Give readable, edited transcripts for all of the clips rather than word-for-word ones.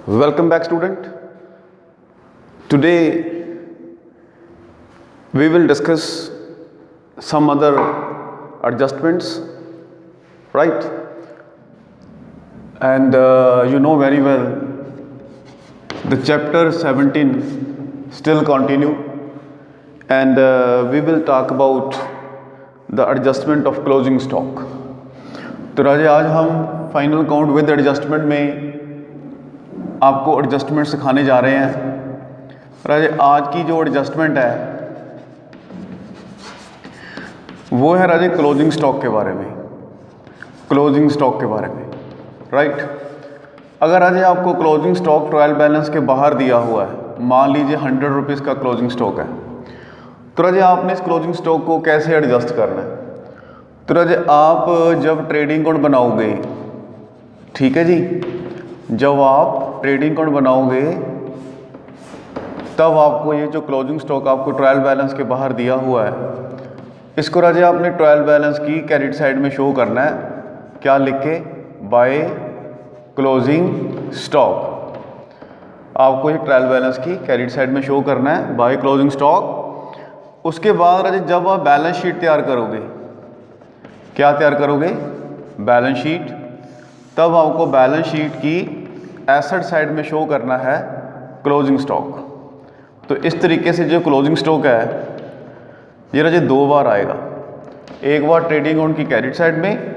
Welcome back, student. Today we will discuss some other adjustments, right? And you know very well the chapter 17 still continue, and we will talk about the adjustment of closing stock. तो राजे आज हम final count with adjustment में आपको adjustment सिखाने जा रहे हैं। राजे आज की जो एडजस्टमेंट है वो है राजे क्लोजिंग स्टॉक के बारे में, क्लोजिंग स्टॉक के बारे में, राइट। अगर राजे आपको क्लोजिंग स्टॉक ट्रायल बैलेंस के बाहर दिया हुआ है, मान लीजिए 100 रुपीज़ का क्लोजिंग स्टॉक है, तो राजे आपने इस क्लोजिंग स्टॉक को कैसे एडजस्ट करना है। तो राजे आप जब ट्रेडिंग अकाउंट बनाओगे, ठीक है जी, जब आप ट्रेडिंग अकाउंट बनाओगे तब आपको ये जो क्लोजिंग स्टॉक आपको ट्रायल बैलेंस के बाहर दिया हुआ है, इसको राजे आपने ट्रायल बैलेंस की क्रेडिट साइड में शो करना है। क्या लिख के? By closing stock. आपको ये ट्रायल बैलेंस की क्रेडिट साइड में शो करना है बाय क्लोजिंग स्टॉक। उसके बाद राजे जब आप बैलेंस शीट तैयार करोगे, क्या तैयार करोगे? Balance sheet. तब आपको बैलेंस शीट की एसेट साइड में शो करना है क्लोजिंग स्टॉक। तो इस तरीके से जो क्लोजिंग स्टॉक है ये राजे दो बार आएगा, एक बार ट्रेडिंग अकाउंट की क्रेडिट साइड में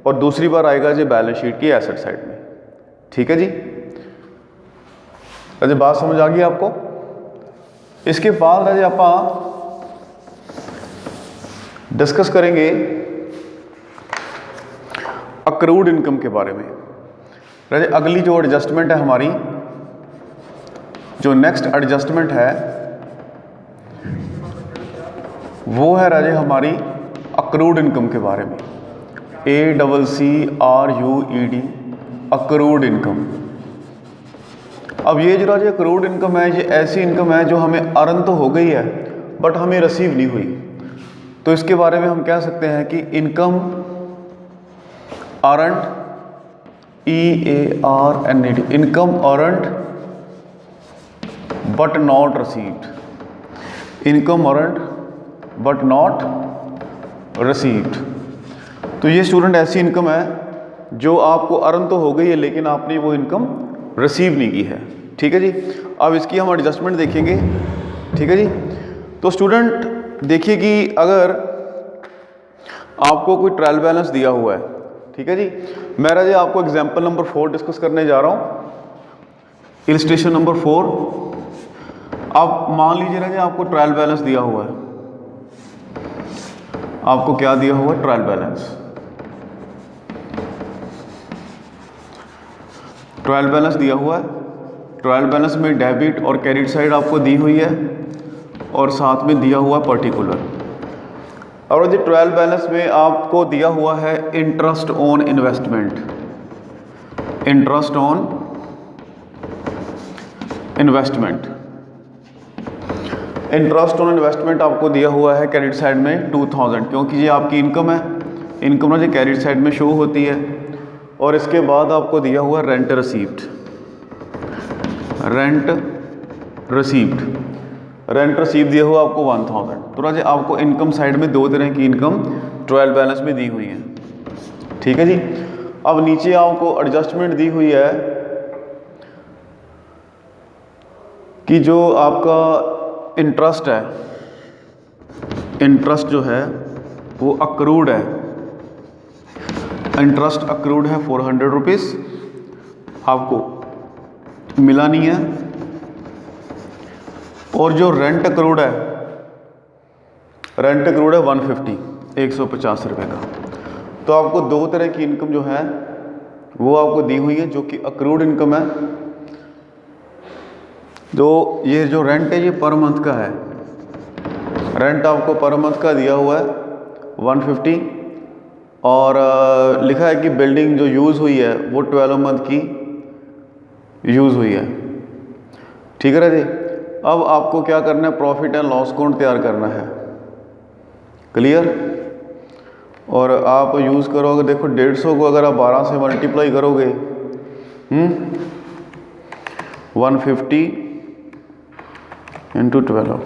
और दूसरी बार आएगा जी बैलेंस शीट की एसेट साइड में। ठीक है जी, राजे बात समझ आ गई आपको। इसके बाद राजे आप डिस्कस करेंगे अक्रूड इनकम के बारे में। राजे अगली जो एडजस्टमेंट है हमारी, जो नेक्स्ट एडजस्टमेंट है वो है राजे हमारी अक्रूड इनकम के बारे में। ACCRUED, accrued income. अब ये जो राजे अक्रूड इनकम है, ये ऐसी इनकम है जो हमें अर्न तो हो गई है बट हमें रिसीव नहीं हुई। तो इसके बारे में हम कह सकते हैं कि income earned, EARNED, income earned but not received, income earned but not received. तो ये स्टूडेंट ऐसी इनकम है जो आपको अर्न तो हो गई है लेकिन आपने वो इनकम रिसीव नहीं की है। ठीक है जी, अब इसकी हम एडजस्टमेंट देखेंगे। ठीक है जी, तो स्टूडेंट देखिए कि अगर आपको कोई ट्रायल बैलेंस दिया हुआ है, ठीक है जी, मैं राजे आपको एग्जाम्पल नंबर 4 डिस्कस करने जा रहा हूँ, इलस्ट्रेशन नंबर 4। अब मान लीजिए राजे आपको ट्रायल बैलेंस दिया हुआ है, आपको क्या दिया हुआ है? Trial balance. ट्रायल बैलेंस दिया हुआ है, ट्रायल बैलेंस में डेबिट और क्रेडिट साइड आपको दी हुई है और साथ में दिया हुआ पर्टिकुलर। और जो ट्रायल बैलेंस में आपको दिया हुआ है interest on investment, interest on investment, interest on investment आपको दिया हुआ है क्रेडिट साइड में 2000, क्योंकि ये आपकी इनकम है, इनकम ना जो क्रेडिट साइड में शो होती है। और इसके बाद आपको दिया हुआ rent received, rent received, rent receive दिया हुआ आपको 1000। तो राजे आपको इनकम साइड में दो तरह की इनकम ट्रायल बैलेंस में दी हुई है। ठीक है जी, अब नीचे आपको एडजस्टमेंट दी हुई है कि जो आपका इंटरेस्ट है, इंटरेस्ट जो है वो अक्रूड है, इंटरेस्ट अक्रूड है 400 रुपीज़, आपको मिला नहीं है। और जो रेंट अक्रूड है, रेंट अक्रूड है 150, 150 रुपये का। तो आपको दो तरह की इनकम जो है वो आपको दी हुई है, जो कि अक्रूड इनकम है। जो ये जो रेंट है ये पर मंथ का है, रेंट आपको पर मंथ का दिया हुआ है 150, और लिखा है कि बिल्डिंग जो यूज़ हुई है वो 12 मंथ की यूज़ हुई है। ठीक है जी, अब आपको क्या करना है? प्रॉफिट एंड लॉस अकाउंट तैयार करना है। क्लियर? और आप यूज़ करोगे, देखो 150 को अगर आप 12 से मल्टीप्लाई करोगे 150 इंटू 12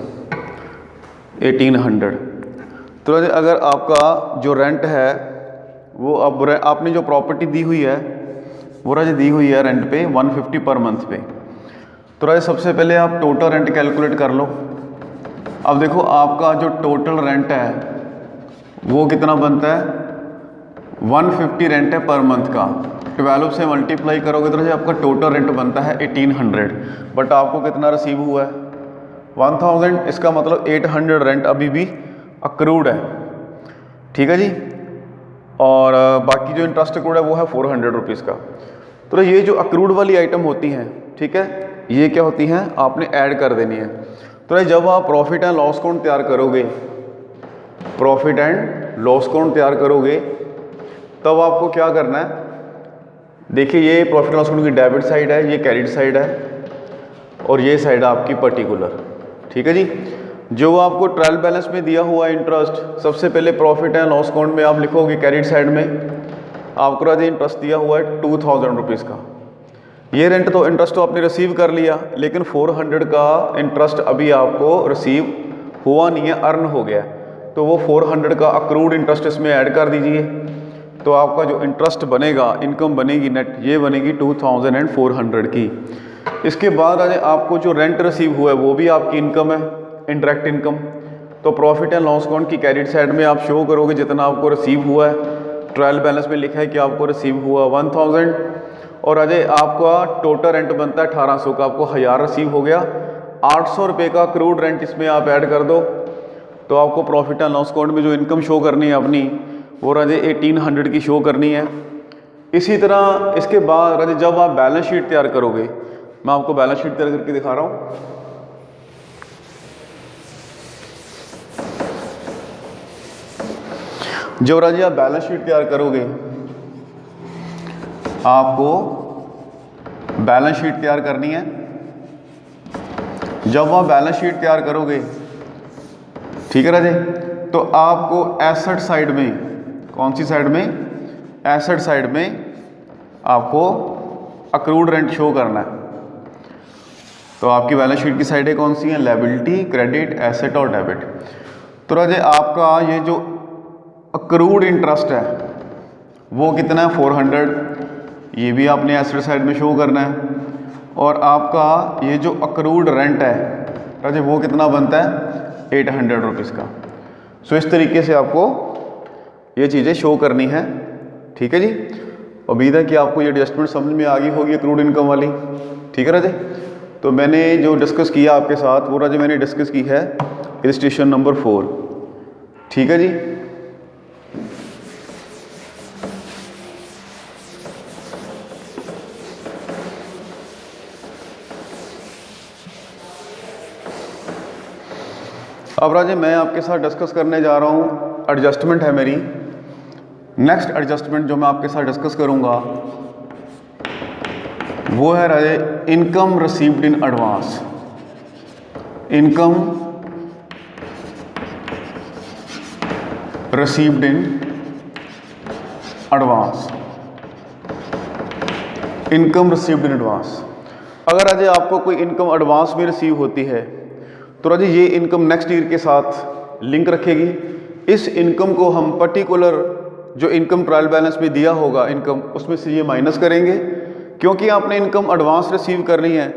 1800। तो अगर आपका जो रेंट है वो अब आपने जो प्रॉपर्टी दी हुई है वो राजे दी हुई है रेंट पे 150 पर मंथ पे। तो राजे सबसे पहले आप टोटल रेंट कैलकुलेट कर लो। अब देखो आपका जो टोटल रेंट है वो कितना बनता है, 150 रेंट है पर मंथ का, 12 से मल्टीप्लाई करोगे तो राजे आपका टोटल रेंट बनता है 1800। बट आपको कितना रिसीव हुआ है 1000, इसका मतलब 800 रेंट अभी भी अक्रूड है। ठीक है जी। और बाकी जो इंटरेस्ट अक्रूड है वो है 400 रुपीज़ का। तो ये जो अक्रूड वाली आइटम होती हैं, ठीक है, ये क्या होती हैं आपने ऐड कर देनी है। तो जब आप प्रॉफिट एंड लॉस अकाउंट तैयार करोगे, प्रॉफिट एंड लॉस अकाउंट तैयार करोगे तब आपको क्या करना है, देखिए ये प्रॉफिट लॉस अकाउंट की डेबिट साइड है, ये क्रेडिट साइड है और ये साइड है आपकी पर्टिकुलर। ठीक है जी। जो आपको ट्रायल बैलेंस में दिया हुआ इंटरेस्ट, सबसे पहले प्रॉफिट एंड लॉस अकाउंट में आप लिखोगे क्रेडिट साइड में आपको राजे इंटरेस्ट दिया हुआ है 2000 रुपीज़ का। ये रेंट तो इंटरेस्ट तो आपने रिसीव कर लिया, लेकिन 400 का इंटरेस्ट अभी आपको रिसीव हुआ नहीं है, अर्न हो गया। तो वो 400 का अक्रूड इंटरेस्ट इसमें ऐड कर दीजिए। तो आपका जो इंटरेस्ट बनेगा, इनकम बनेगी नेट, ये बनेगी 2400 की। इसके बाद आपको जो रेंट रिसीव हुआ है वो भी आपकी इनकम है, इंडायरेक्ट इनकम। तो प्रॉफिट एंड लॉस अकाउंट की क्रेडिट साइड में आप शो करोगे जितना आपको रिसीव हुआ है। ट्रायल बैलेंस में लिखा है कि आपको रिसीव हुआ 1000 और आपका टोटल रेंट बनता है 1800 का, आपको 1000 रिसीव हो गया। 800 रुपये का क्रूड रेंट इसमें आप ऐड कर दो तो आपको प्रॉफिट एंड लॉस अकाउंट में जो इनकम शो करनी है अपनी वो 1800 की शो करनी है। इसी तरह इसके बाद जब आप बैलेंस शीट तैयार करोगे, मैं आपको बैलेंस शीट तैयार करके दिखा रहा हूँ। जब राजी आप बैलेंस शीट तैयार करोगे, आपको बैलेंस शीट तैयार करनी है। जब आप बैलेंस शीट तैयार करोगे, ठीक है राजे, तो आपको एसेट साइड में, कौन सी साइड में, एसेट साइड में आपको अक्रूड रेंट शो करना है। तो आपकी बैलेंस शीट की साइडें कौन सी हैं, लायबिलिटी, क्रेडिट, एसेट और डेबिट। तो राजे आपका ये जो अक्रूड इंटरेस्ट है वो कितना है 400, ये भी आपने एसेट साइड में शो करना है। और आपका ये जो अक्रूड रेंट है राजे वो कितना बनता है 800 रुपीज़ का। सो इस तरीके से आपको ये चीज़ें शो करनी है। ठीक है जी। उम्मीद है कि आपको ये एडजस्टमेंट समझ में आ गई होगी अक्रूड इनकम वाली। ठीक है राजे। तो मैंने जो डिस्कस किया आपके साथ वो राजे मैंने डिस्कस की है इलस्ट्रेशन नंबर 4। ठीक है जी। अब राजे मैं आपके साथ डिस्कस करने जा रहा हूँ, एडजस्टमेंट है मेरी। नेक्स्ट एडजस्टमेंट जो मैं आपके साथ डिस्कस करूँगा वो है Raje income received in advance. Income received in advance. Income received in advance. अगर राजे आपको कोई इनकम एडवांस में रिसीव होती है तो राजे ये इनकम नेक्स्ट ईयर के साथ लिंक रखेगी। इस इनकम को हम पर्टिकुलर जो इनकम ट्रायल बैलेंस में दिया होगा इनकम, उसमें से ये माइनस करेंगे। क्योंकि आपने इनकम एडवांस रिसीव करनी है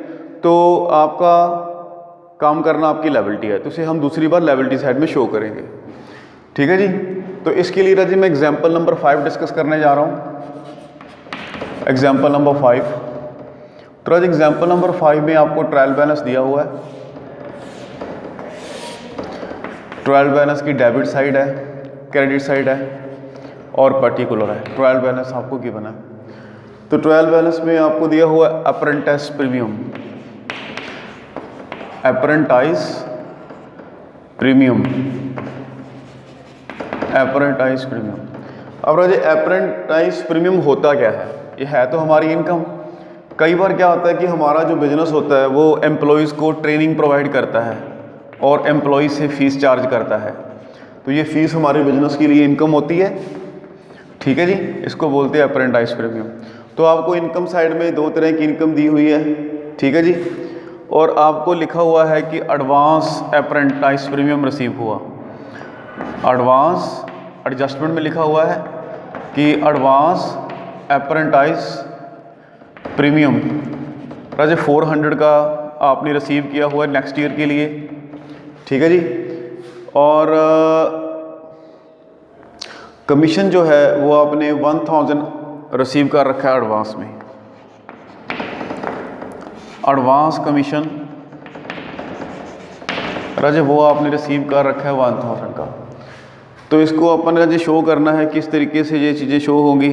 तो आपका काम करना आपकी लायबिलिटी है, तो इसे हम दूसरी बार लायबिलिटी साइड में शो करेंगे। ठीक है जी। तो इसके लिए राजे मैं एग्जाम्पल नंबर 5 डिस्कस करने जा रहा हूँ। Example number 5। तो राजे एग्जाम्पल नंबर 5 में आपको ट्रायल बैलेंस दिया हुआ है। ट्रायल बैलेंस की डेबिट साइड है, क्रेडिट साइड है और पर्टिकुलर है। ट्रायल बैलेंस आपको गिवन है। तो ट्रायल बैलेंस में आपको दिया हुआ है apprentice premium, apprentice premium, apprentice premium. अब राजे अप्रेंटाइज प्रीमियम होता क्या है, ये है तो हमारी इनकम। कई बार क्या होता है कि हमारा जो बिजनेस होता है वो एम्प्लॉयज़ को ट्रेनिंग प्रोवाइड करता है और एम्प्लॉय से फ़ीस चार्ज करता है। तो ये फ़ीस हमारे बिजनेस के लिए इनकम होती है। ठीक है जी। इसको बोलते हैं अप्रेंटाइज प्रीमियम। तो आपको इनकम साइड में दो तरह की इनकम दी हुई है, ठीक है जी। और आपको लिखा हुआ है कि एडवांस अप्रेंटाइज प्रीमियम रिसीव हुआ। एडवांस एडजस्टमेंट में लिखा हुआ है कि एडवांस अप्रेंटाइज प्रीमियम राजे 400 का आपने रिसीव किया हुआ है नेक्स्ट ईयर के लिए, ठीक है जी। और कमीशन जो है वो आपने 1000 रिसीव कर रखा है एडवांस में। एडवांस कमीशन राजे वो आपने रिसीव कर रखा है 1000 का। तो इसको अपन राजे शो करना है, किस तरीके से ये चीज़ें शो होंगी।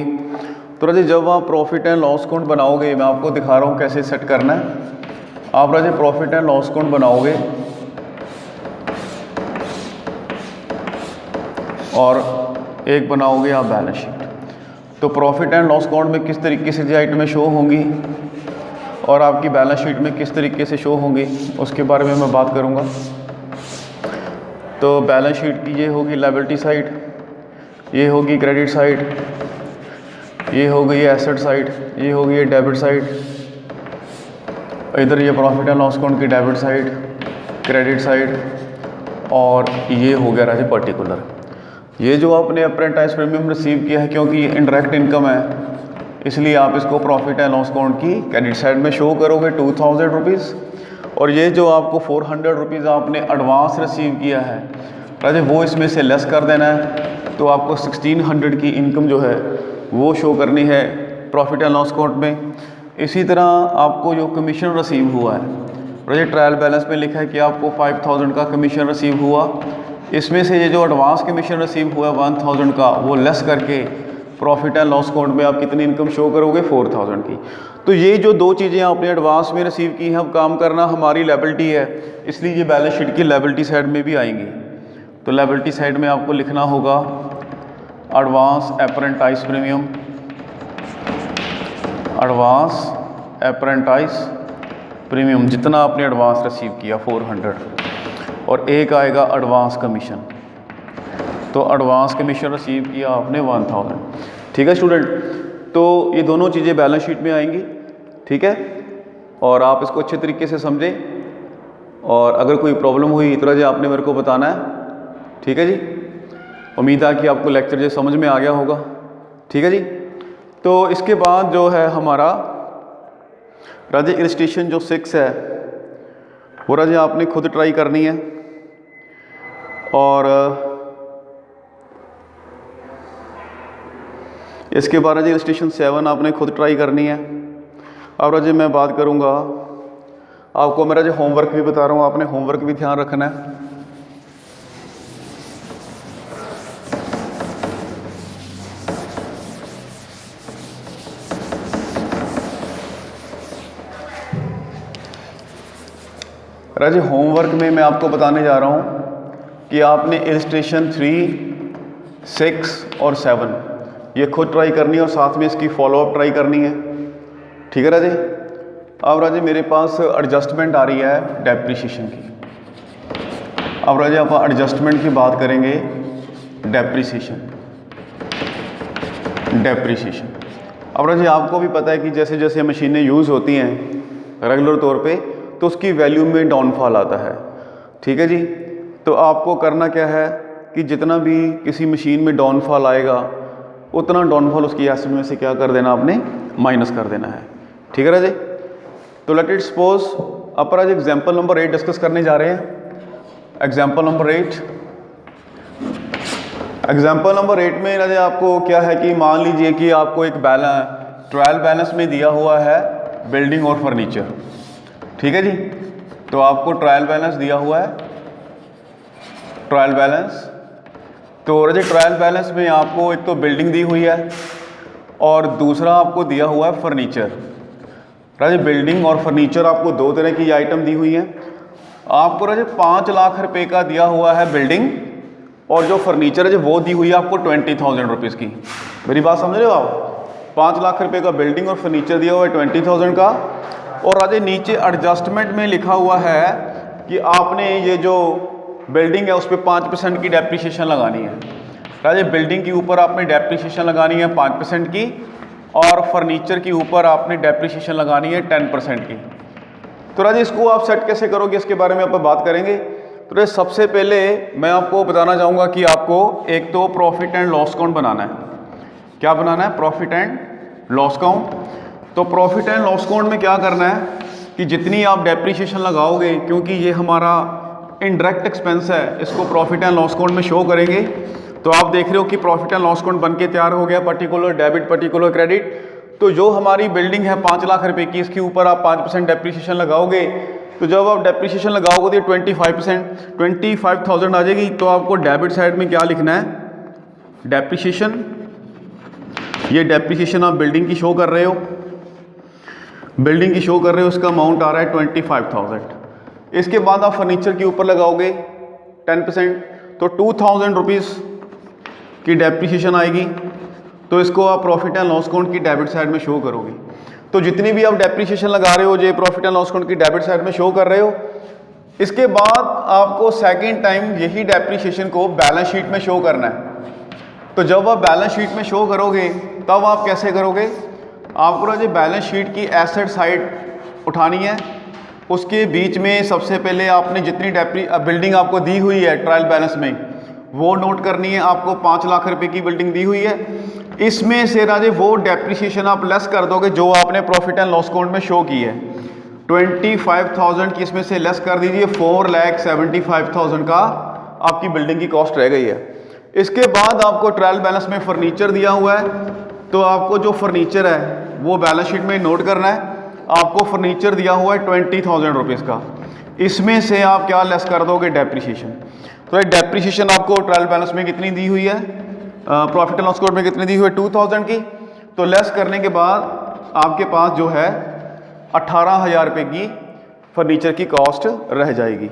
तो राजे जब आप प्रॉफिट एंड लॉस अकाउंट बनाओगे, मैं आपको दिखा रहा हूँ कैसे सेट करना है। आप राजे प्रॉफिट एंड लॉस अकाउंट बनाओगे और एक बनाओगे आप बैलेंस शीट। तो प्रॉफिट एंड लॉस अकाउंट में किस तरीके से ये आइटमें शो होंगी और आपकी बैलेंस शीट में किस तरीके से शो होंगी, उसके बारे में मैं बात करूंगा। तो बैलेंस शीट की ये होगी लायबिलिटी साइड, ये होगी क्रेडिट साइड, ये हो गई एसेट साइड, ये हो गई डेबिट साइड, इधर ये प्रॉफिट एंड लॉस अकाउंट की डेबिट साइड, क्रेडिट साइड, और ये हो गया राजे पर्टिकुलर। ये जो आपने अप्रेंटाइज प्रीमियम रिसीव किया है, क्योंकि ये इनडायरेक्ट इनकम है, इसलिए आप इसको प्रॉफिट एंड लॉस अकाउंट की क्रेडिट साइड में शो करोगे 2000 रुपीज़। और ये जो आपको 400 रुपीज़ आपने एडवांस रिसीव किया है राजे, वो इसमें से लेस कर देना है। तो आपको 1600 की इनकम जो है वो शो करनी है प्रॉफिट एंड लॉस अकाउंट में। इसी तरह आपको जो कमीशन रिसीव हुआ है राजे, ट्रायल बैलेंस में लिखा है कि आपको 5000 का कमीशन रिसीव हुआ। इसमें से ये जो एडवांस कमीशन रिसीव हुआ है 1000 का, वो लेस करके प्रॉफिट एंड लॉस अकाउंट में आप कितनी इनकम शो करोगे 4000 की। तो ये जो दो चीज़ें आपने एडवांस में रिसीव की हैं, अब काम करना हमारी लायबिलिटी है, इसलिए ये बैलेंस शीट की लायबिलिटी साइड में भी आएंगी। तो लायबिलिटी साइड में आपको लिखना होगा advance apprentice premium, advance apprentice premium जितना आपने एडवांस रिसीव किया 400, और एक आएगा एडवांस कमीशन। तो एडवांस कमीशन रिसीव किया आपने 1000, ठीक है स्टूडेंट। तो ये दोनों चीज़ें बैलेंस शीट में आएंगी, ठीक है। और आप इसको अच्छे तरीके से समझें, और अगर कोई प्रॉब्लम हुई तो राजे आपने मेरे को बताना है, ठीक है जी। उम्मीद है कि आपको लेक्चर जो समझ में आ गया होगा, ठीक है जी। तो इसके बाद जो है हमारा राजे इलस्ट्रेशन जो 6 है वो राजे आपने खुद ट्राई करनी है, और इसके बाद राजे इलस्ट्रेशन 7 आपने खुद ट्राई करनी है। अब राजे मैं बात करूँगा, आपको मैं राजे होमवर्क भी बता रहा हूँ, आपने होमवर्क भी ध्यान रखना है। राजे होमवर्क में मैं आपको बताने जा रहा हूँ कि आपने इलस्ट्रेशन 3, 6 और 7 ये खुद ट्राई करनी है, और साथ में इसकी फॉलोअप ट्राई करनी है, ठीक है राजे। अब राजे मेरे पास एडजस्टमेंट आ रही है डेप्रिसिएशन की। अब राजे आप एडजस्टमेंट की बात करेंगे, डेप्रिसिएशन। अब राजे आपको भी पता है कि जैसे जैसे मशीनें यूज़ होती हैं रेगुलर तौर पे, तो उसकी वैल्यू में डाउनफॉल आता है, ठीक है जी। तो आपको करना क्या है कि जितना भी किसी मशीन में डाउनफॉल आएगा, उतना डाउनफॉल उसकी एसेट में से क्या कर देना, आपने माइनस कर देना है, ठीक है राजे। तो लेट इट सपोज अपन आज एग्जाम्पल नंबर 8 डिस्कस करने जा रहे हैं। एग्जाम्पल नंबर 8 में राजे आपको क्या है कि मान लीजिए कि आपको एक ट्रायल बैलेंस में दिया हुआ है बिल्डिंग और फर्नीचर, ठीक है जी। तो आपको ट्रायल बैलेंस दिया हुआ है, ट्रायल बैलेंस। तो राजे ट्रायल बैलेंस में आपको एक तो बिल्डिंग दी हुई है और दूसरा आपको दिया हुआ है फर्नीचर। राजे बिल्डिंग और फर्नीचर आपको दो तरह की आइटम दी हुई है। आपको राजे 5 लाख रुपए का दिया हुआ है बिल्डिंग, और जो फर्नीचर है वो दी हुई है आपको 20,000 रुपीज़ की। मेरी बात समझ रहे हो आप? 5 लाख रुपए का बिल्डिंग और फर्नीचर दिया हुआ है 20,000 का। और राजे नीचे एडजस्टमेंट में लिखा हुआ है कि आपने ये जो बिल्डिंग है उस पर 5% की डेप्रिसिएशन लगानी है। राजे बिल्डिंग के ऊपर आपने डेप्रिसिएशन लगानी है 5% की, और फर्नीचर के ऊपर आपने डेप्रिसिएशन लगानी है 10% की। तो राजे इसको आप सेट कैसे करोगे, इसके बारे में आप बात करेंगे। तो राजे सबसे पहले मैं आपको बताना चाहूँगा कि आपको एक तो प्रॉफिट एंड लॉस अकाउंट बनाना है। क्या बनाना है? Profit and loss account. तो प्रॉफिट एंड लॉस अकाउंट में क्या करना है कि जितनी आप डेप्रीशिएशन लगाओगे, क्योंकि ये हमारा इनडायरेक्ट एक्सपेंस है, इसको प्रॉफिट एंड लॉस अकाउंट में शो करेंगे। तो आप देख रहे हो कि प्रॉफिट एंड लॉस अकाउंट बन के तैयार हो गया, पर्टिकुलर डेबिट पर्टिकुलर क्रेडिट। तो जो हमारी बिल्डिंग है 5 लाख रुपए की, इसके ऊपर आप 5% डेप्रीशिएशन लगाओगे। तो जब आप डेप्रीशिएशन लगाओगे तो 25,000 आ जाएगी। तो आपको डेबिट साइड में क्या लिखना है? डेप्रीशिएशन। ये डेप्रीशिएशन आप बिल्डिंग की शो कर रहे हो, बिल्डिंग की शो कर रहे हो, उसका अमाउंट आ रहा है 25,000। इसके बाद आप फर्नीचर के ऊपर लगाओगे 10%, तो 2,000 रुपीज़ की डेप्रीशिएशन आएगी। तो इसको आप प्रॉफिट एंड लॉस अकाउंट की डेबिट साइड में शो करोगे। तो जितनी भी आप डेप्रीशिएशन लगा रहे हो, जो प्रॉफिट एंड लॉस अकाउंट की डेबिट साइड में शो कर रहे हो। इसके बाद आपको सेकेंड टाइम यही डेप्रीशिएशन को बैलेंस शीट में शो करना है। तो जब आप बैलेंस शीट में शो करोगे तब आप कैसे करोगे? आपको ना जो बैलेंस शीट की एसेट साइड उठानी है, उसके बीच में सबसे पहले आपने जितनी बिल्डिंग आपको दी हुई है ट्रायल बैलेंस में, वो नोट करनी है। आपको 5 लाख रुपए की बिल्डिंग दी हुई है, इसमें से राजे वो डेप्रीशिएशन आप लेस कर दोगे जो आपने प्रॉफिट एंड लॉस अकाउंट में शो की है। 25,000 की इसमें से लेस कर दीजिए, 4,75,000 का आपकी बिल्डिंग की कॉस्ट रह गई है। इसके बाद आपको ट्रायल बैलेंस में फर्नीचर दिया हुआ है, तो आपको जो फर्नीचर है वो बैलेंस शीट में नोट करना है। आपको फर्नीचर दिया हुआ है 20,000 रुपीज़ का, इसमें से आप क्या लेस कर दोगे? डेप्रीशिएशन। तो ये डेप्रीशिएशन आपको ट्रायल बैलेंस में कितनी दी हुई है, प्रॉफिट एंड लॉस अकाउंट में कितनी दी हुई है? 2,000 की। तो लेस करने के बाद आपके पास जो है 18,000 रुपये की फर्नीचर की कॉस्ट रह जाएगी।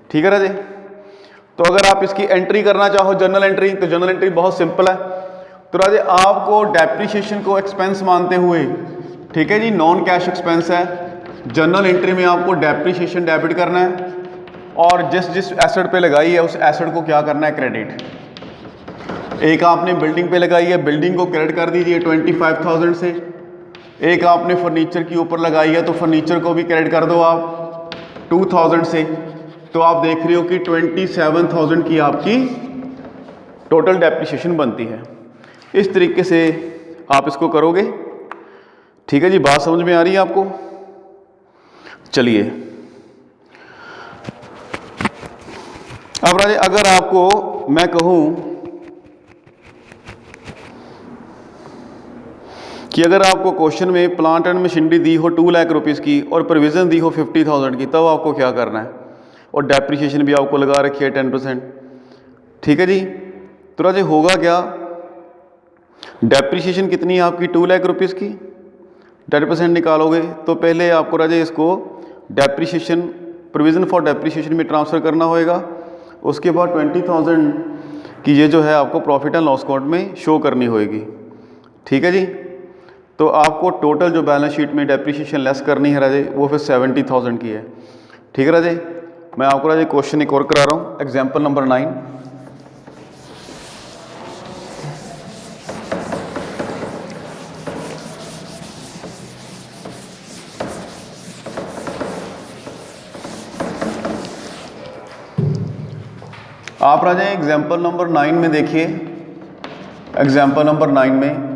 ठीक है राजे। तो अगर आप इसकी एंट्री करना चाहो जर्नल एंट्री, तो जर्नल एंट्री बहुत सिंपल है। तो राजे आपको डेप्रीशिएशन को एक्सपेंस मानते हुए, ठीक है जी, नॉन कैश एक्सपेंस है, जर्नल एंट्री में आपको डेप्रीशिएशन डेबिट करना है और जिस जिस एसेट पे लगाई है उस एसेट को क्या करना है? क्रेडिट। एक आपने बिल्डिंग पे लगाई है, बिल्डिंग को क्रेडिट कर दीजिए 25,000 से। एक आपने फर्नीचर के ऊपर लगाई है तो फर्नीचर को भी क्रेडिट कर दो आप 2,000 से। तो आप देख रहे हो कि 27,000 की आपकी टोटल डेप्रीशिएशन बनती है। इस तरीके से आप इसको करोगे। ठीक है जी, बात समझ में आ रही है आपको? चलिए अब राजे, अगर आपको मैं कहूं कि अगर आपको क्वेश्चन में प्लांट एंड मशीनरी दी हो 2 लाख रुपीज़ की और प्रोविज़न दी हो 50,000 की, तब आपको क्या करना है? और डेप्रीशिएशन भी आपको लगा रखी है 10%। ठीक है जी। तो राजे होगा क्या? डेप्रीशिएशन कितनी है आपकी? 2 लाख रुपीज़ की। 10% निकालोगे तो पहले आपको राजे इसको डेप्रीशिएशन, प्रोविज़न फॉर डेप्रीशिएशन में ट्रांसफ़र करना होएगा। उसके बाद 20,000 की ये जो है आपको प्रॉफिट एंड लॉस अकाउंट में शो करनी होएगी। ठीक है जी। तो आपको टोटल जो बैलेंस शीट में डेप्रीशिएशन लेस करनी है राजे, वो फिर 70,000 की है। ठीक है राजे। मैं आपको राजे क्वेश्चन एक और करा रहा हूँ, एग्जाम्पल नंबर 9। आप राजा एग्जाम्पल नंबर 9 में देखिए। एग्जाम्पल नंबर 9 में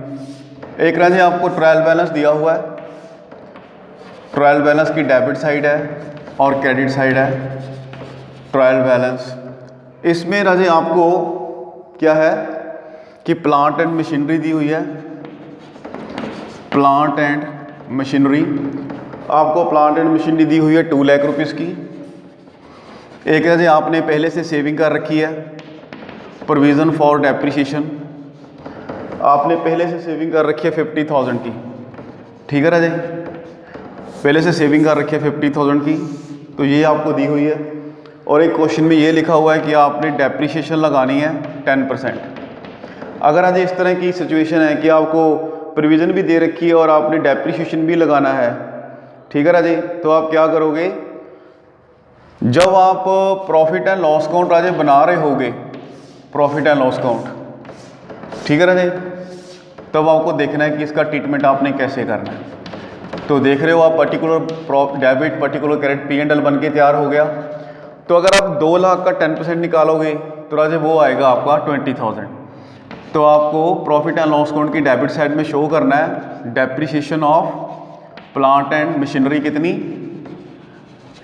एक राजा आपको ट्रायल बैलेंस दिया हुआ है। ट्रायल बैलेंस की डेबिट साइड है और क्रेडिट साइड है। ट्रायल बैलेंस, इसमें राजे आपको क्या है कि प्लांट एंड मशीनरी दी हुई है। प्लांट एंड मशीनरी, आपको प्लांट एंड मशीनरी दी हुई है 2 लाख रुपीज़ की। एक राजे आपने पहले से सेविंग कर रखी है, प्रोविज़न फॉर डेप्रीशिएशन, आपने पहले से सेविंग कर रखी है 50,000 की। ठीक है राजे, पहले से सेविंग कर रखी है 50,000 की, तो ये आपको दी हुई है। और एक क्वेश्चन में ये लिखा हुआ है कि आपने डेप्रीशिएशन लगानी है 10%। अगर आज इस तरह की सिचुएशन है कि आपको प्रोविज़न भी दे रखी है और आपने डेप्रीशिएशन भी लगाना है, ठीक है राजे, तो आप क्या करोगे? जब आप प्रॉफिट एंड लॉस अकाउंट राजे बना रहे होगे, प्रॉफिट एंड लॉस अकाउंट, ठीक है राजे, तब आपको देखना है कि इसका ट्रीटमेंट आपने कैसे करना है। तो देख रहे हो आप particular debit particular credit P&L बन के तैयार हो गया। तो अगर आप 2 लाख का 10% निकालोगे तो राजे वो आएगा आपका 20,000। तो आपको प्रॉफिट एंड लॉस अकाउंट की डेबिट साइड में शो करना है depreciation of plant and machinery कितनी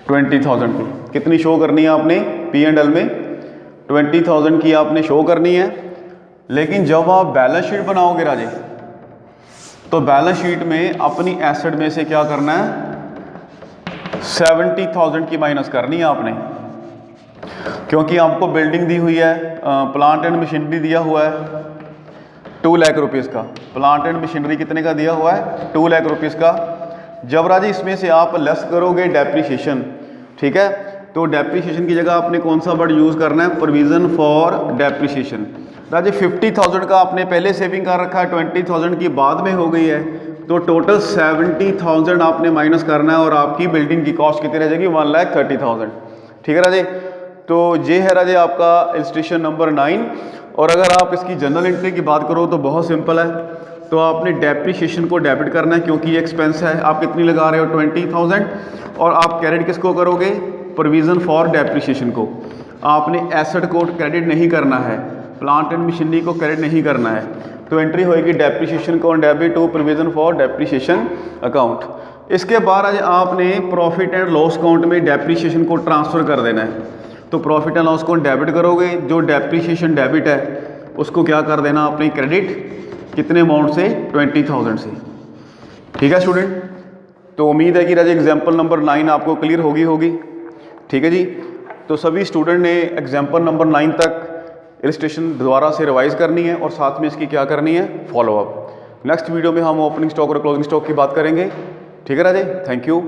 20,000 की, कितनी शो करनी है आपने P&L में 20,000 की आपने शो करनी है। लेकिन जब आप बैलेंस शीट बनाओगे राजे तो बैलेंस शीट में अपनी एसेट में से क्या करना है 70,000 की माइनस करनी है आपने, क्योंकि आपको बिल्डिंग दी हुई है, प्लांट एंड मशीनरी दिया हुआ है 2 लाख रुपीज़ का, प्लांट एंड मशीनरी कितने का दिया हुआ है 2 लाख रुपीज़ का। जब राजे इसमें से आप लेस करोगे डेप्रिसिएशन, ठीक है, तो डेप्रिसिएशन की जगह आपने कौन सा वर्ड यूज़ करना है प्रोविज़न फॉर डेप्रिसिएशन। राजे 50,000 का आपने पहले सेविंग कर रखा है, 20,000 की बाद में हो गई है, तो टोटल 70,000 आपने माइनस करना है और आपकी बिल्डिंग की कॉस्ट कितनी रह जाएगी 1,30,000। ठीक है राजे, तो ये है राजे आपका इलस्ट्रेशन नंबर 9। और अगर आप इसकी जनरल एंट्री की बात करो तो बहुत सिंपल है, तो आपने डेप्रिसिएशन को डेबिट करना है क्योंकि ये एक्सपेंस है, आप कितनी लगा रहे हो 20,000, और आप क्रेडिट किसको करोगे प्रोविज़न फॉर डेप्रिसिएशन को। आपने एसेट को क्रेडिट नहीं करना है, प्लांट एंड मशीनरी को क्रेडिट नहीं करना है, तो एंट्री होएगी डेप्रिसिएशन को debit to provision for depreciation account. इसके बाद आज आपने प्रॉफिट एंड लॉस अकाउंट में डेप्रिसिएशन को ट्रांसफ़र कर देना है, तो profit and loss account debit करोगे, जो डेप्रिसिएशन डेबिट है उसको क्या कर देना अपनी क्रेडिट कितने अमाउंट से 20,000 से। ठीक है स्टूडेंट, तो उम्मीद है कि राजे एग्जाम्पल नंबर 9 आपको क्लियर होगी। ठीक है जी, तो सभी स्टूडेंट ने एग्जाम्पल नंबर 9 तक इलस्ट्रेशन दोबारा से रिवाइज करनी है और साथ में इसकी क्या करनी है फॉलोअप। नेक्स्ट वीडियो में हम ओपनिंग स्टॉक और क्लोजिंग स्टॉक की बात करेंगे। ठीक है राजे, थैंक यू।